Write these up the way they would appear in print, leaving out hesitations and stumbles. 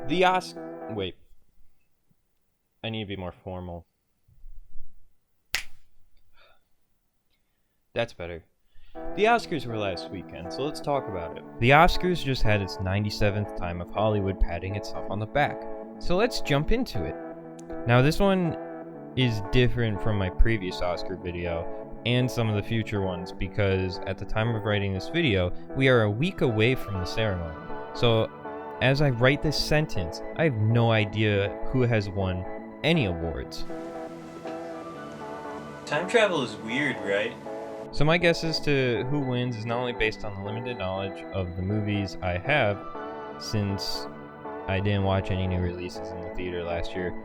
The Oscar... Wait. I need to be more formal. That's better. The Oscars were last weekend, so let's talk about it. The Oscars just had its 97th time of Hollywood patting itself on the back, so let's jump into it. Now this one is different from my previous Oscar video and some of the future ones because at the time of writing this video, we are a week away from the ceremony. So as I write this sentence, I have no idea who has won any awards. Time travel is weird, right? So my guess as to who wins is not only based on the limited knowledge of the movies I have, since I didn't watch any new releases in the theater last year,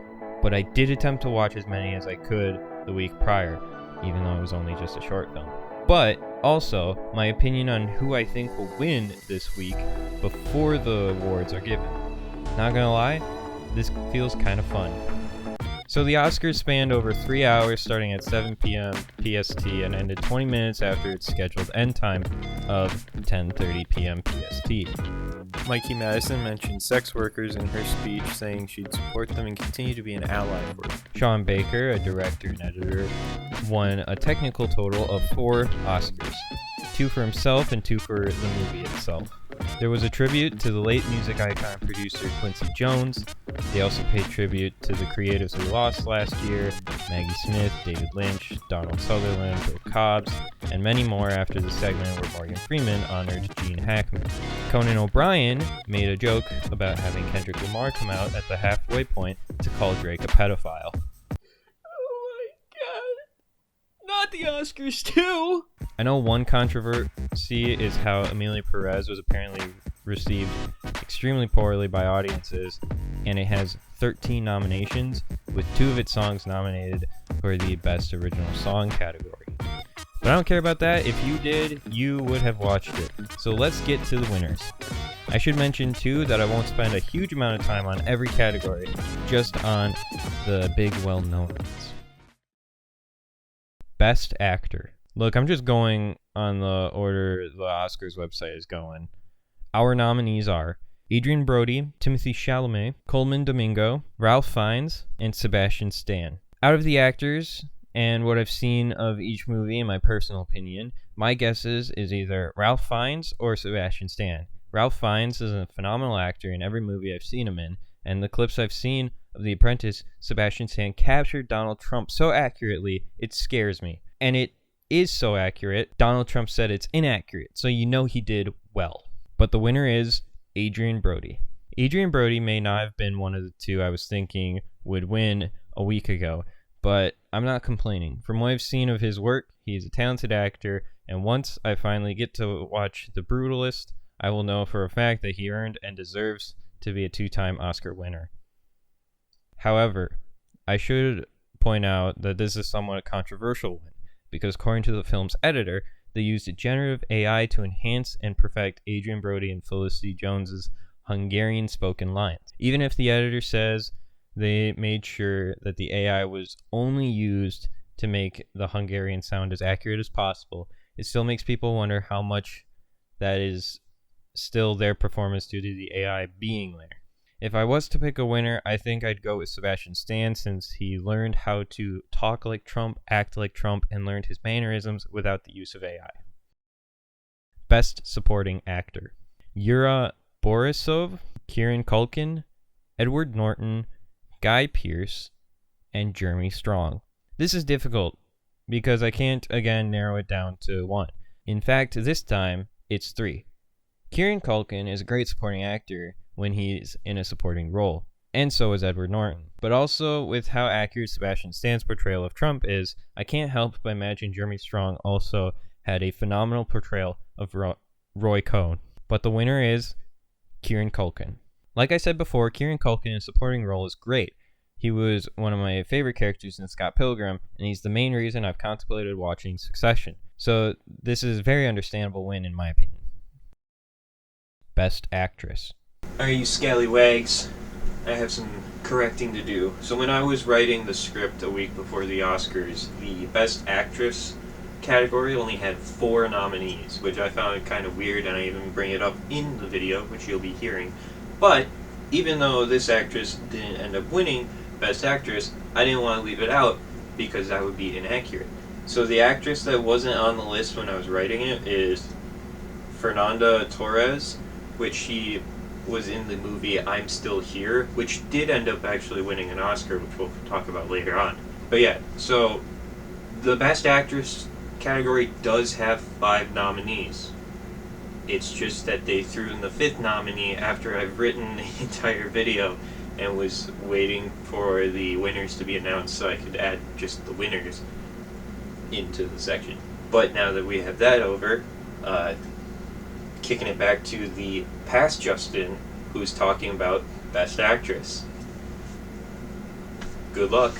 but I did attempt to watch as many as I could the week prior, even though it was only just a short film. But also, my opinion on who I think will win this week before the awards are given. Not gonna lie, this feels kind of fun. So the Oscars spanned over 3 hours starting at 7 p.m. PST and ended 20 minutes after its scheduled end time of 10:30 p.m. PST. Mikey Madison mentioned sex workers in her speech, saying she'd support them and continue to be an ally for them. Sean Baker, a director and editor, won a technical total of 4 Oscars, 2 for himself and 2 for the movie itself. There was a tribute to the late music icon producer Quincy Jones. They also paid tribute to the creatives we lost last year, Maggie Smith, David Lynch, Donald Sutherland, Bill Cobbs, and many more after the segment where Morgan Freeman honored Gene Hackman. Conan O'Brien made a joke about having Kendrick Lamar come out at the halfway point to call Drake a pedophile. Oh my god. Not the Oscars too! I know one controversy is how Emilia Perez was apparently received extremely poorly by audiences, and it has 13 nominations, with 2 of its songs nominated for the Best Original Song category. But I don't care about that. If you did, you would have watched it. So let's get to the winners. I should mention too that I won't spend a huge amount of time on every category, just on the big well-known ones. Best Actor. Look, I'm just going on the order the Oscars website is going. Our nominees are Adrien Brody, Timothée Chalamet, Coleman Domingo, Ralph Fiennes, and Sebastian Stan. Out of the actors, and what I've seen of each movie in my personal opinion, my guesses is either Ralph Fiennes or Sebastian Stan. Ralph Fiennes is a phenomenal actor in every movie I've seen him in, and the clips I've seen of The Apprentice, Sebastian Stan captured Donald Trump so accurately, it scares me. And it is so accurate, Donald Trump said it's inaccurate, so you know he did well. But the winner is Adrien Brody. Adrien Brody may not have been one of the 2 I was thinking would win a week ago, but I'm not complaining. From what I've seen of his work, he's a talented actor, and once I finally get to watch The Brutalist, I will know for a fact that he earned and deserves to be a 2-time Oscar winner. However, I should point out that this is somewhat a controversial one, because according to the film's editor, they used generative AI to enhance and perfect Adrien Brody and Felicity Jones's Hungarian spoken lines. Even if the editor says they made sure that the AI was only used to make the Hungarian sound as accurate as possible, it still makes people wonder how much that is still their performance due to the AI being there. If I was to pick a winner, I think I'd go with Sebastian Stan, since he learned how to talk like Trump, act like Trump, and learned his mannerisms without the use of AI. Best Supporting Actor. Yura Borisov, Kieran Culkin, Edward Norton, Guy Pearce, and Jeremy Strong. This is difficult, because I can't again narrow it down to 1. In fact, this time, it's 3. Kieran Culkin is a great supporting actor when he's in a supporting role, and so is Edward Norton. But also, with how accurate Sebastian Stan's portrayal of Trump is, I can't help but imagine Jeremy Strong also had a phenomenal portrayal of Roy Cohn. But the winner is Kieran Culkin. Like I said before, Kieran Culkin in a supporting role is great. He was one of my favorite characters in Scott Pilgrim, and he's the main reason I've contemplated watching Succession. So this is a very understandable win in my opinion. Best Actress. Alright, you scallywags, I have some correcting to do. So when I was writing the script a week before the Oscars, the Best Actress category only had 4 nominees, which I found kind of weird, and I even bring it up in the video, which you'll be hearing. But even though this actress didn't end up winning Best Actress, I didn't want to leave it out because that would be inaccurate. So the actress that wasn't on the list when I was writing it is Fernanda Torres, which she was in the movie I'm Still Here, which did end up actually winning an Oscar, which we'll talk about later on. But yeah, so the Best Actress category does have 5 nominees. It's just that they threw in the 5th nominee after I've written the entire video and was waiting for the winners to be announced so I could add just the winners into the section. But now that we have that over, kicking it back to the past Justin, who's talking about Best Actress. Good luck.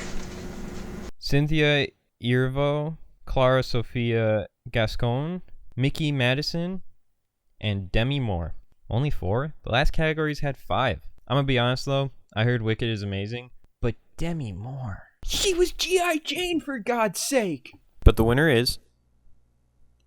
Cynthia Erivo, Clara Sofia Gascon, Mickey Madison, and Demi Moore. Only 4? The last categories had 5. I'm gonna be honest though, I heard Wicked is amazing, but Demi Moore. She was G.I. Jane, for God's sake! But the winner is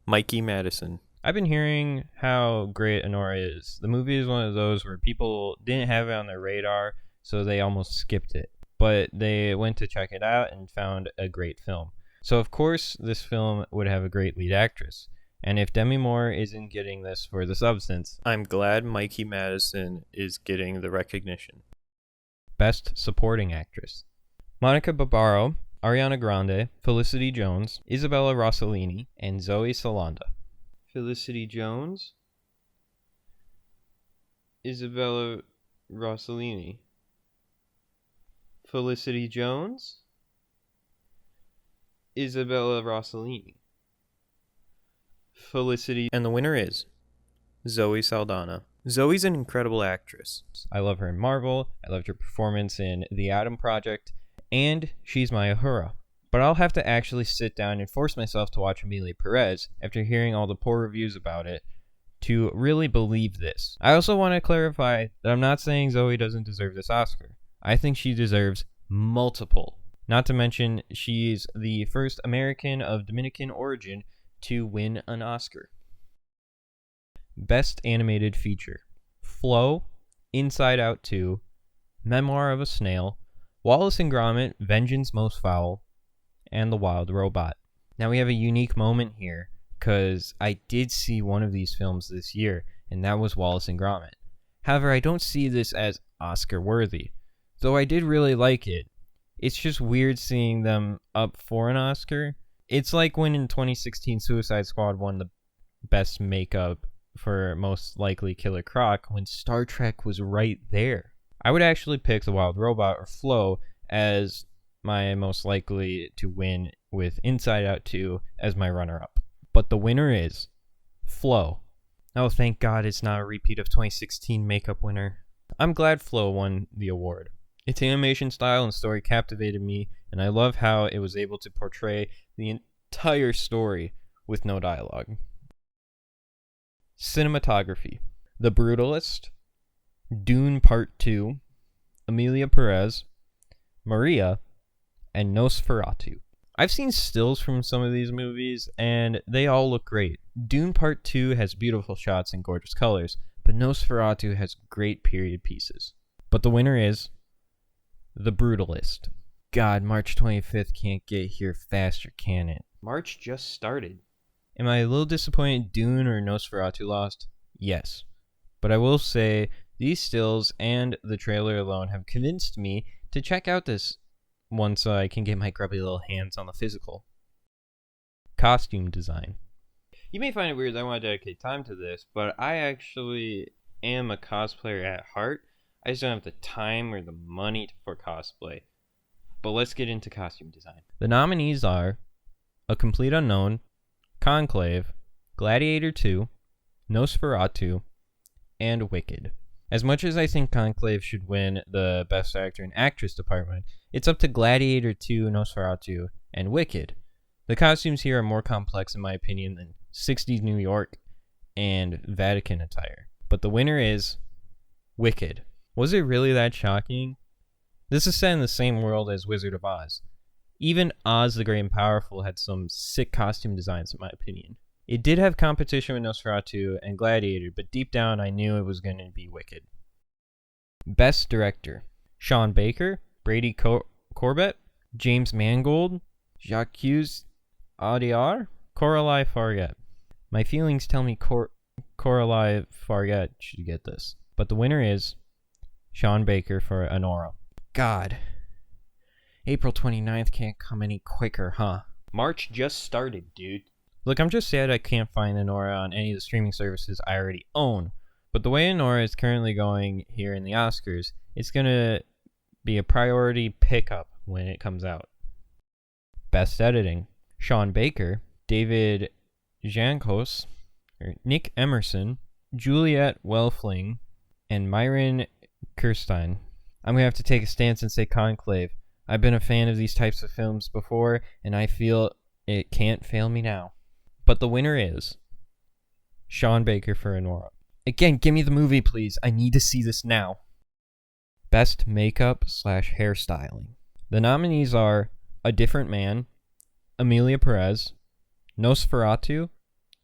Mikey Madison. I've been hearing how great Anora is. The movie is one of those where people didn't have it on their radar, so they almost skipped it. But they went to check it out and found a great film. So of course, this film would have a great lead actress. And if Demi Moore isn't getting this for The Substance, I'm glad Mikey Madison is getting the recognition. Best Supporting Actress: Monica Barbaro, Ariana Grande, Felicity Jones, Isabella Rossellini, and Zoe Saldana. Felicity Jones, Isabella Rossellini, Felicity Jones, Isabella Rossellini, Felicity, and the winner is Zoe Saldana. Zoe's an incredible actress. I love her in Marvel, I loved her performance in The Atom Project, and she's my Uhura. But I'll have to actually sit down and force myself to watch Amelia Perez after hearing all the poor reviews about it to really believe this. I also want to clarify that I'm not saying Zoe doesn't deserve this Oscar. I think she deserves multiple. Not to mention, she's the first American of Dominican origin to win an Oscar. Best Animated Feature: Flow, Inside Out 2, Memoir of a Snail, Wallace and Gromit, Vengeance Most Foul, and The Wild Robot. Now we have a unique moment here, because I did see one of these films this year, and that was Wallace and Gromit. However, I don't see this as Oscar worthy, though I did really like it. It's just weird seeing them up for an Oscar. It's like when in 2016 Suicide Squad won the best makeup for Most Likely Killer Croc when Star Trek was right there. I would actually pick The Wild Robot or Flow as my most likely to win, with Inside Out 2 as my runner-up. But the winner is Flow. Oh, thank God it's not a repeat of 2016 makeup winner. I'm glad Flow won the award. Its animation style and story captivated me, and I love how it was able to portray the entire story with no dialogue. Cinematography: The Brutalist, Dune Part 2, Amelia Perez, Maria, and Nosferatu. I've seen stills from some of these movies, and they all look great. Dune Part 2 has beautiful shots and gorgeous colors, but Nosferatu has great period pieces. But the winner is The Brutalist. God, March 25th can't get here faster, can it? March just started. Am I a little disappointed Dune or Nosferatu lost? Yes. But I will say, these stills and the trailer alone have convinced me to check out this once I can get my grubby little hands on the physical. Costume design. You may find it weird that I want to dedicate time to this, but I actually am a cosplayer at heart. I just don't have the time or the money for cosplay. But let's get into costume design. The nominees are A Complete Unknown, Conclave, Gladiator 2, Nosferatu, and Wicked. As much as I think Conclave should win the Best Actor and Actress department, it's up to Gladiator 2, Nosferatu, and Wicked. The costumes here are more complex in my opinion than 60s New York and Vatican attire. But the winner is Wicked. Was it really that shocking? This is set in the same world as Wizard of Oz. Even Oz the Great and Powerful had some sick costume designs in my opinion. It did have competition with Nosferatu and Gladiator, but deep down I knew it was going to be Wicked. Best Director: Sean Baker, Brady Corbett, James Mangold, Jacques Audiard, Coralie Farget. My feelings tell me Coralie Farget should get this, but the winner is Sean Baker for Anora. God, April 29th can't come any quicker, huh? March just started, dude. Look, I'm just sad I can't find Anora on any of the streaming services I already own, but the way Anora is currently going here in the Oscars, it's gonna be a priority pickup when it comes out. Best Editing: Sean Baker, David Jankos, Nick Emerson, Juliette Welfling, and Myron Kirstein. I'm going to have to take a stance and say Conclave. I've been a fan of these types of films before, and I feel it can't fail me now. But the winner is Sean Baker for Anora. Again, give me the movie, please. I need to see this now. Best Makeup/Hairstyling. The nominees are A Different Man, Amelia Perez, Nosferatu,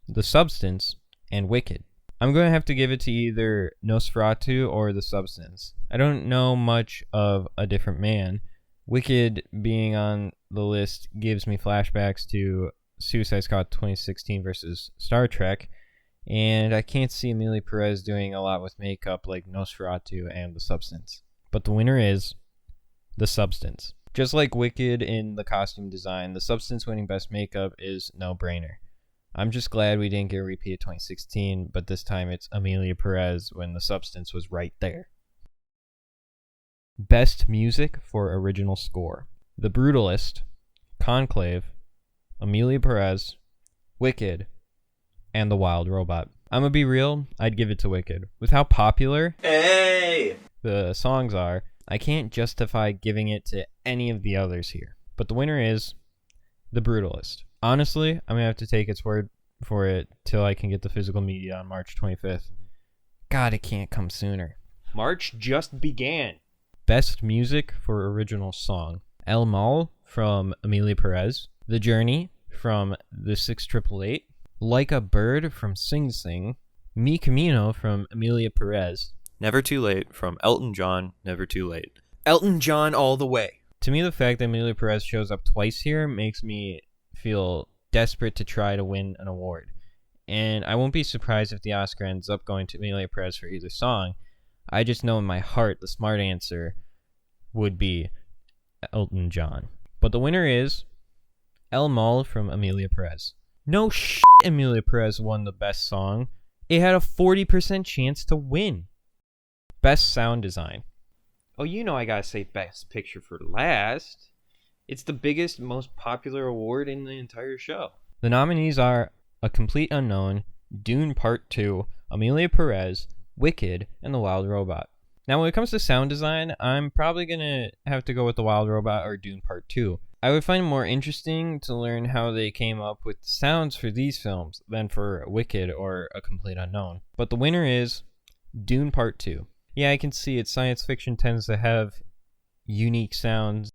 The Substance, and Wicked. I'm going to have to give it to either Nosferatu or The Substance. I don't know much of A Different Man. Wicked being on the list gives me flashbacks to Suicide Squad 2016 versus Star Trek, and I can't see Amelia Perez doing a lot with makeup like Nosferatu and The Substance. But the winner is The Substance. Just like Wicked in the costume design, The Substance winning Best Makeup is no-brainer. I'm just glad we didn't get a repeat of 2016, but this time it's Amelia Perez when The Substance was right there. Best Music for Original Score: The Brutalist, Conclave, Amelia Perez, Wicked, and The Wild Robot. I'm gonna be real, I'd give it to Wicked. With how popular the songs are, I can't justify giving it to any of the others here. But the winner is The Brutalist. Honestly, I'm gonna have to take its word for it till I can get the physical media on March 25th. God, it can't come sooner. March just began. Best Music for Original Song: El Mal from Amelia Perez, The Journey from The 688, Like a Bird from Sing Sing, Mi Camino from Amelia Perez, Never Too Late from Elton John, Never Too Late. Elton John all the way. To me, the fact that Amelia Perez shows up twice here makes me feel desperate to try to win an award. And I won't be surprised if the Oscar ends up going to Amelia Perez for either song. I just know in my heart the smart answer would be Elton John. But the winner is El Mal from Amelia Perez. No shit, Amelia Perez won the best song. It had a 40% chance to win. Best Sound Design. Oh, you know I gotta say Best Picture for last. It's the biggest, most popular award in the entire show. The nominees are A Complete Unknown, Dune Part 2, Amelia Perez, Wicked, and The Wild Robot. Now, when it comes to sound design, I'm probably going to have to go with The Wild Robot or Dune Part 2. I would find it more interesting to learn how they came up with the sounds for these films than for Wicked or A Complete Unknown. But the winner is Dune Part 2. Yeah, I can see it. Science fiction tends to have unique sounds.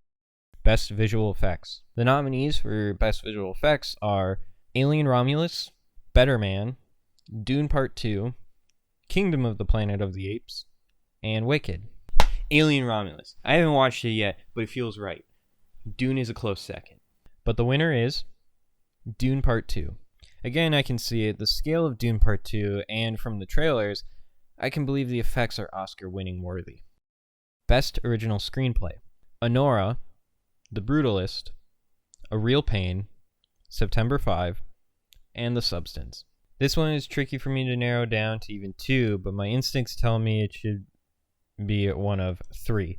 Best Visual Effects. The nominees for Best Visual Effects are Alien Romulus, Better Man, Dune Part 2, Kingdom of the Planet of the Apes, and Wicked. Alien Romulus. I haven't watched it yet, but it feels right. Dune is a close second. But the winner is Dune Part 2. Again, I can see it. The scale of Dune Part 2, and from the trailers, I can believe the effects are Oscar-winning worthy. Best Original Screenplay. Anora, The Brutalist, A Real Pain, September 5, and The Substance. This one is tricky for me to narrow down to even two, but my instincts tell me it should be one of three: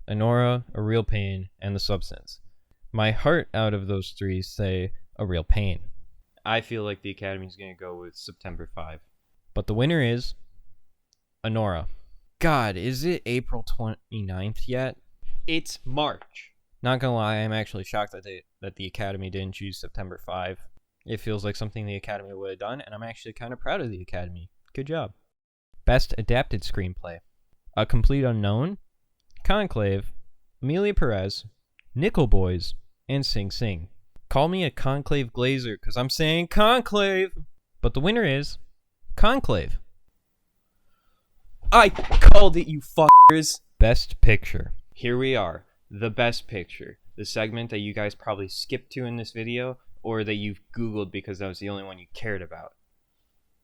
Anora, A Real Pain, and The Substance. My heart out of those three say A Real Pain. I feel like the Academy's going to go with September 5. But the winner is Anora. God, is it April 29th yet? It's March. Not gonna lie, I'm actually shocked that the Academy didn't choose September 5. It feels like something the Academy would have done, and I'm actually kind of proud of the Academy. Good job. Best Adapted Screenplay. A Complete Unknown, Conclave, Amelia Perez, Nickel Boys, and Sing Sing. Call me a Conclave Glazer, because I'm saying Conclave! But the winner is Conclave. I called it, you fuckers! Best Picture. Here we are. The Best Picture. The segment that you guys probably skipped to in this video, or that you've Googled because that was the only one you cared about.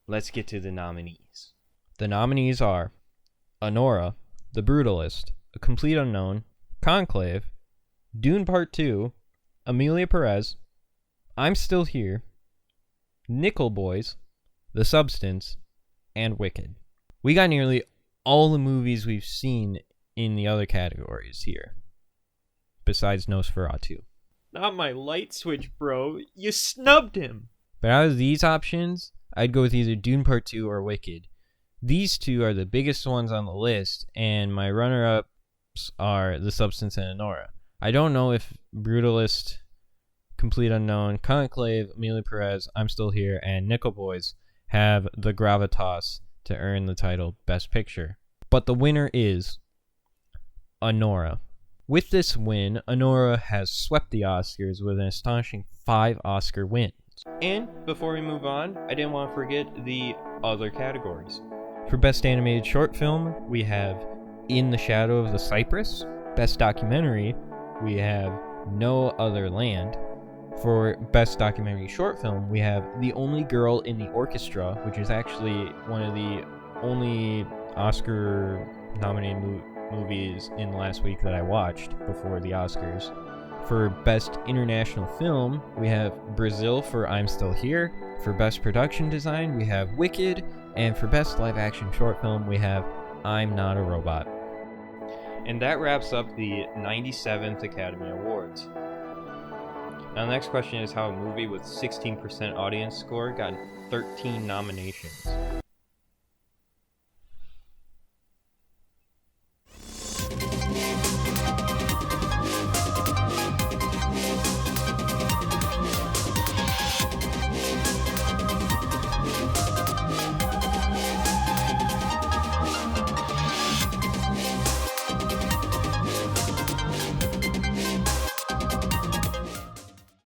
Let's get to the nominees. The nominees are Anora, The Brutalist, A Complete Unknown, Conclave, Dune Part 2, Amelia Perez, I'm Still Here, Nickel Boys, The Substance, and Wicked. We got nearly all the movies we've seen in the other categories here, besides Nosferatu. Not my light switch, bro. You snubbed him. But out of these options, I'd go with either Dune Part 2 or Wicked. These two are the biggest ones on the list, and my runner-ups are The Substance and Anora. I don't know if Brutalist, Complete Unknown, Conclave, Amelia Perez, I'm Still Here, and Nickel Boys have the gravitas to earn the title Best Picture. But the winner is Anora. With this win, Anora has swept the Oscars with an astonishing 5 Oscar wins. And before we move on, I didn't want to forget the other categories. For Best Animated Short Film, we have In the Shadow of the Cypress. Best Documentary, we have No Other Land. For Best Documentary Short Film, we have The Only Girl in the Orchestra, which is actually one of the only Oscar-nominated movies in the last week that I watched before the Oscars. For Best International Film, we have Brazil for I'm Still Here. For Best Production Design, we have Wicked. And for Best Live Action Short Film, we have I'm Not a Robot. And that wraps up the 97th Academy Awards. Now the next question is how a movie with 16% audience score got 13 nominations.